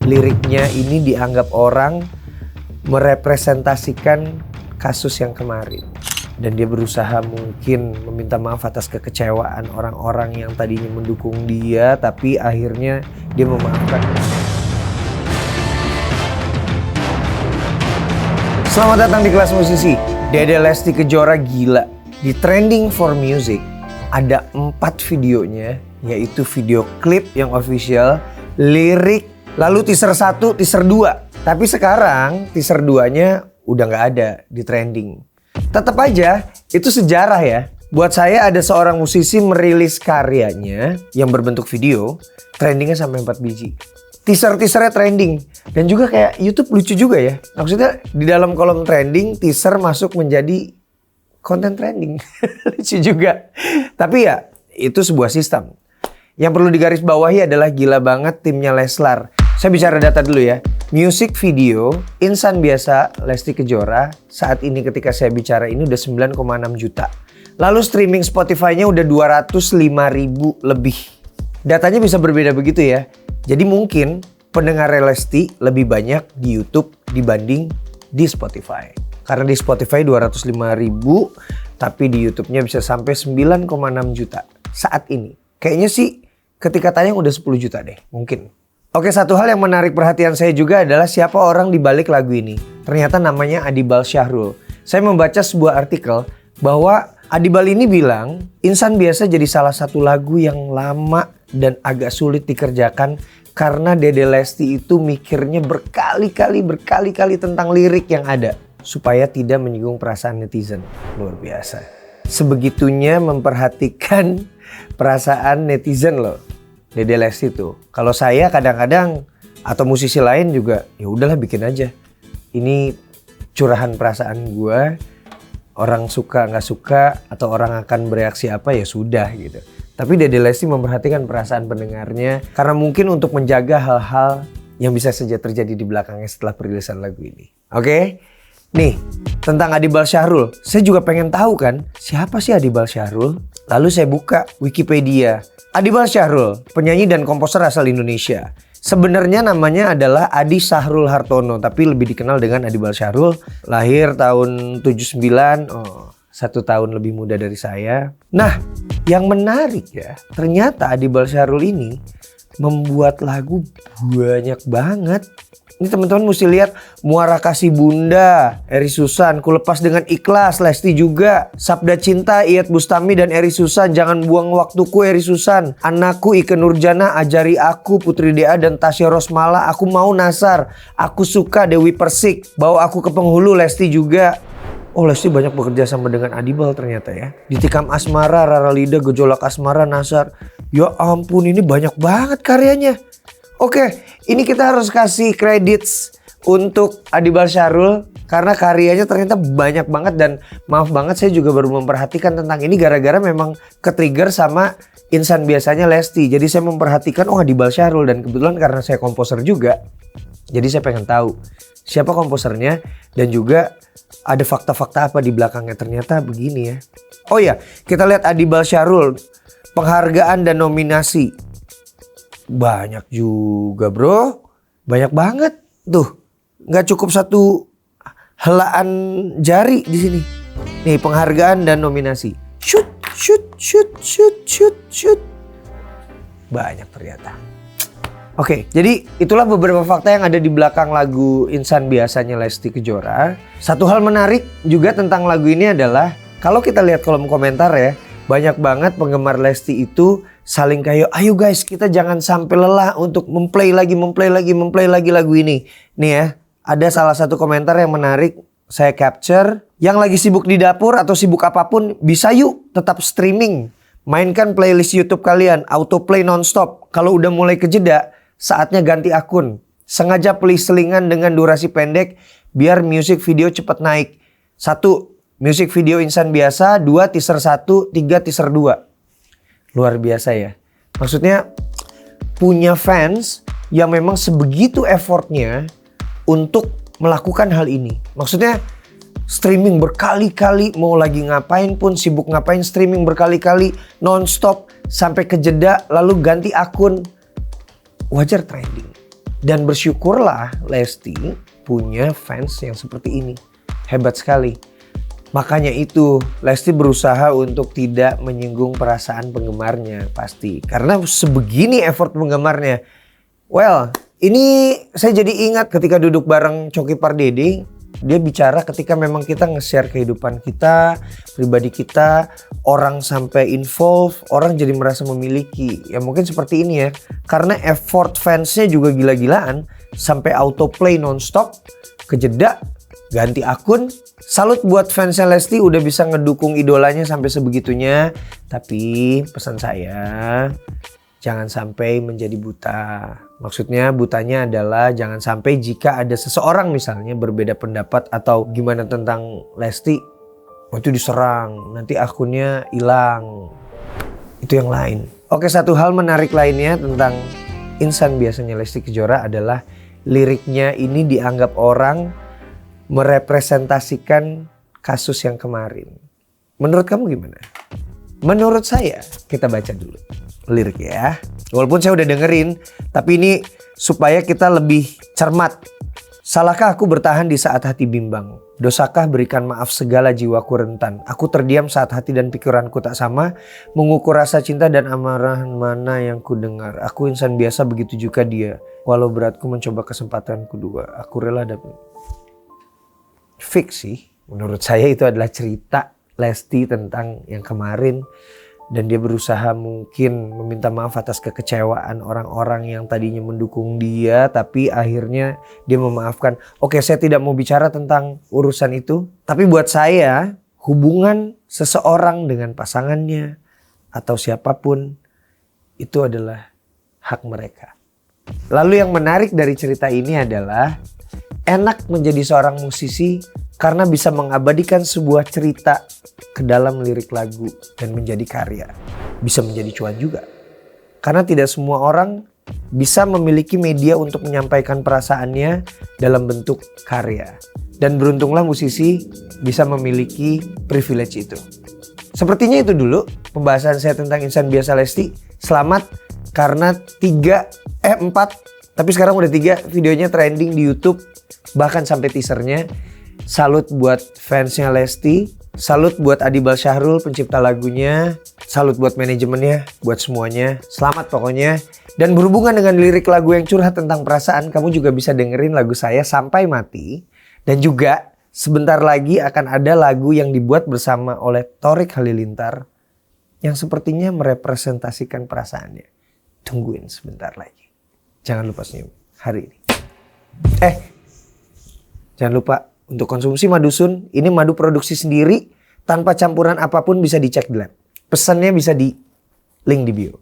liriknya ini dianggap orang merepresentasikan kasus yang kemarin. Dan dia berusaha mungkin meminta maaf atas kekecewaan orang-orang yang tadinya mendukung dia, tapi akhirnya dia memaafkan. Selamat datang di Kelas Musisi. Dede Lesti Kejora gila. Di Trending for Music ada 4 videonya, yaitu video klip yang official, lirik, lalu teaser 1, teaser 2. Tapi sekarang teaser 2-nya udah gak ada di trending. Tetap aja itu sejarah ya. Buat saya ada seorang musisi merilis karyanya yang berbentuk video, trendingnya sampai 4 biji. Teaser-teasernya trending. Dan juga kayak YouTube lucu juga ya. Maksudnya di dalam kolom trending, teaser masuk menjadi konten trending. Lucu juga. Tapi ya itu sebuah sistem. Yang perlu digarisbawahi adalah gila banget timnya Leslar. Saya bicara data dulu ya. Music video insan biasa Lesti Kejora saat ini ketika saya bicara ini udah 9,6 juta. Lalu streaming Spotify-nya udah 205.000 lebih. Datanya bisa berbeda begitu ya. Jadi mungkin pendengar Lesti lebih banyak di YouTube dibanding di Spotify. Karena di Spotify 205.000, tapi di YouTube-nya bisa sampai 9,6 juta saat ini. Kayaknya sih ketika tayang udah 10 juta deh, mungkin. Oke, satu hal yang menarik perhatian saya juga adalah siapa orang di balik lagu ini. Ternyata namanya Adibal Syahrul. Saya membaca sebuah artikel bahwa Adibal ini bilang Insan Biasa jadi salah satu lagu yang lama dan agak sulit dikerjakan karena Dede Lesti itu mikirnya berkali-kali tentang lirik yang ada supaya tidak menyinggung perasaan netizen. Luar biasa. Sebegitunya memperhatikan perasaan netizen loh. Dede Lesti tuh. Kalau saya kadang-kadang atau musisi lain juga ya udahlah bikin aja. Ini curahan perasaan gue. Orang suka nggak suka atau orang akan bereaksi apa ya sudah gitu. Tapi Dede Lesti memperhatikan perasaan pendengarnya karena mungkin untuk menjaga hal-hal yang bisa saja terjadi di belakangnya setelah perilisan lagu ini. Oke? Nih, tentang Adibal Syahrul. Saya juga pengen tahu kan, siapa sih Adibal Syahrul? Lalu saya buka Wikipedia. Adibal Syahrul, penyanyi dan komposer asal Indonesia. Sebenarnya namanya adalah Adi Sahrul Hartono, tapi lebih dikenal dengan Adibal Syahrul. Lahir tahun 79, 1 tahun lebih muda dari saya. Nah, yang menarik ya, ternyata Adibal Syahrul ini membuat lagu banyak banget. Ini teman-teman mesti lihat Muara Kasih Bunda, Eri Susan, Ku Lepas Dengan Ikhlas, Lesti juga, Sabda Cinta, Iyeth Bustami dan Eri Susan, Jangan Buang Waktuku, Eri Susan, Anakku, Ikke Nurjana, Ajari Aku, Putri Dea dan Tasya Rosmala, Aku Mau Nasar, Aku Suka, Dewi Persik, Bawa Aku ke Penghulu, Lesti juga. Oh, Lesti banyak bekerja sama dengan Adibal ternyata ya. Ditikam Asmara, Rara Lida, Gejolak Asmara, Nasar. Ya ampun, ini banyak banget karyanya. Oke, ini kita harus kasih credits untuk Adibal Syahrul karena karyanya ternyata banyak banget dan maaf banget saya juga baru memperhatikan tentang ini gara-gara memang ketrigger sama Insan Biasanya Lesti. Jadi saya memperhatikan Adibal Syahrul dan kebetulan karena saya komposer juga. Jadi saya pengen tahu siapa komposernya dan juga ada fakta-fakta apa di belakangnya. Ternyata begini ya. Oh ya, kita lihat Adibal Syahrul, penghargaan dan nominasi. Banyak juga bro, banyak banget tuh, nggak cukup satu helaan jari di sini. Nih penghargaan dan nominasi, shoot, banyak ternyata. Oke, jadi itulah beberapa fakta yang ada di belakang lagu Insan Biasanya Lesti Kejora. Satu hal menarik juga tentang lagu ini adalah kalau kita lihat kolom komentar ya, banyak banget penggemar Lesti itu saling kayak, ayo guys kita jangan sampai lelah untuk memplay lagi lagu ini. Nih ya, ada salah satu komentar yang menarik saya capture. Yang lagi sibuk di dapur atau sibuk apapun, bisa yuk tetap streaming. Mainkan playlist YouTube kalian, autoplay nonstop. Kalau udah mulai kejeda, saatnya ganti akun. Sengaja pilih selingan dengan durasi pendek, biar music video cepat naik. 1. Music video Insan Biasa, 2. Teaser 1, 3. Teaser 2. Luar biasa ya. Maksudnya punya fans yang memang sebegitu effortnya untuk melakukan hal ini. Maksudnya streaming berkali-kali, mau lagi ngapain pun, sibuk ngapain, streaming berkali-kali, non-stop sampai ke jeda lalu ganti akun. Wajar trending. Dan bersyukurlah Lesti punya fans yang seperti ini. Hebat sekali. Makanya itu Lesti berusaha untuk tidak menyinggung perasaan penggemarnya pasti. Karena sebegini effort penggemarnya. Well, ini saya jadi ingat ketika duduk bareng Coki Pardede. Dia bicara ketika memang kita nge-share kehidupan kita, pribadi kita, orang sampai involve, orang jadi merasa memiliki. Ya mungkin seperti ini ya. Karena effort fansnya juga gila-gilaan, sampai autoplay nonstop, kejeda, ganti akun. Salut buat fansnya Lesti udah bisa ngedukung idolanya sampai sebegitunya. Tapi pesan saya, jangan sampai menjadi buta. Maksudnya butanya adalah jangan sampai jika ada seseorang misalnya berbeda pendapat atau gimana tentang Lesti, itu diserang, nanti akunnya hilang. Itu yang lain. Oke, satu hal menarik lainnya tentang Insan Biasanya Lesti Kejora adalah liriknya ini dianggap orang merepresentasikan kasus yang kemarin. Menurut kamu gimana? Menurut saya, kita baca dulu lirik ya. Walaupun saya udah dengerin, tapi ini supaya kita lebih cermat. Salahkah aku bertahan di saat hati bimbang? Dosakah berikan maaf segala jiwaku rentan? Aku terdiam saat hati dan pikiranku tak sama, mengukur rasa cinta dan amarah mana yang ku dengar. Aku insan biasa, begitu juga dia. Walau beratku mencoba kesempatan kedua, aku rela dapat. Fix sih, menurut saya itu adalah cerita Lesti tentang yang kemarin. Dan dia berusaha mungkin meminta maaf atas kekecewaan orang-orang yang tadinya mendukung dia. Tapi akhirnya dia memaafkan. Oke, saya tidak mau bicara tentang urusan itu. Tapi buat saya, hubungan seseorang dengan pasangannya atau siapapun itu adalah hak mereka. Lalu yang menarik dari cerita ini adalah enak menjadi seorang musisi karena bisa mengabadikan sebuah cerita ke dalam lirik lagu dan menjadi karya. Bisa menjadi cuan juga. Karena tidak semua orang bisa memiliki media untuk menyampaikan perasaannya dalam bentuk karya. Dan beruntunglah musisi bisa memiliki privilege itu. Sepertinya itu dulu pembahasan saya tentang Insan Biasa Lesti. Selamat karena 4, tapi sekarang udah 3 videonya trending di YouTube. Bahkan sampai teasernya. Salut buat fansnya Lesti, salut buat Adibal Syahrul pencipta lagunya, salut buat manajemennya, buat semuanya. Selamat pokoknya. Dan berhubungan dengan lirik lagu yang curhat tentang perasaan, kamu juga bisa dengerin lagu saya Sampai Mati. Dan juga sebentar lagi akan ada lagu yang dibuat bersama oleh Thorik Halilintar yang sepertinya merepresentasikan perasaannya. Tungguin sebentar lagi. Jangan lupa senyum hari ini. Jangan lupa untuk konsumsi madu Sun. Ini madu produksi sendiri tanpa campuran apapun, bisa dicek di lab. Pesannya bisa di link di bio.